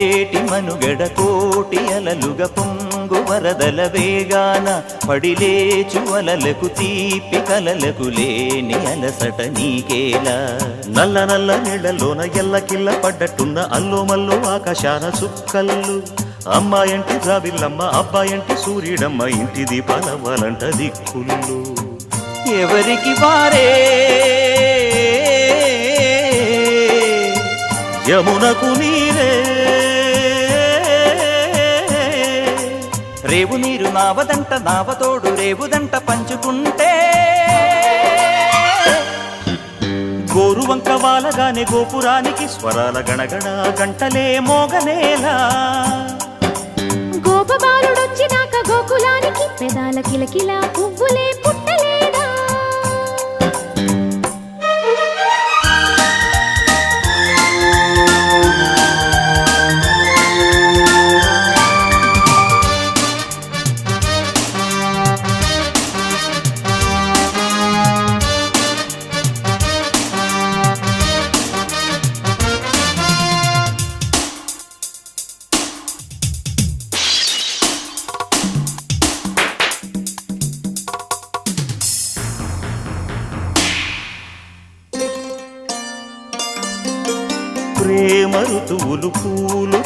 ఏటి మనుగడ కోటి అలలుగ పొంగు వరదల వేగాన పడిలేచు అలలకు తీపి కలలకు లేని అలసట నీకేలా నల్ల నల్ల నీళ్లలోన ఎల్లకిల్ల పడ్డట్టున్న అల్లో మల్లో ఆకాశాన చుక్కల్లు అమ్మాయంటి జాబిల్లమ్మ అబ్బాయంటి సూర్యుడమ్మ ఇంటి దీపాలవ్వాలంట దిక్కుళ్ళు ఎవరికి వారే యమునకు నీరే రేవు నీరు నావదంట నావతోడు రేవుదంట పంచుకుంటే గోరువంక వాలగానే గోపురానికి స్వరాల గణగణ గంటలే మోగనేలా గోపబాలుడొచ్చినాక గోకులానికి పెదాల కిలకిలా పువ్వులే పుట్టలేదా ప్రేమ ఋతువులు పూలు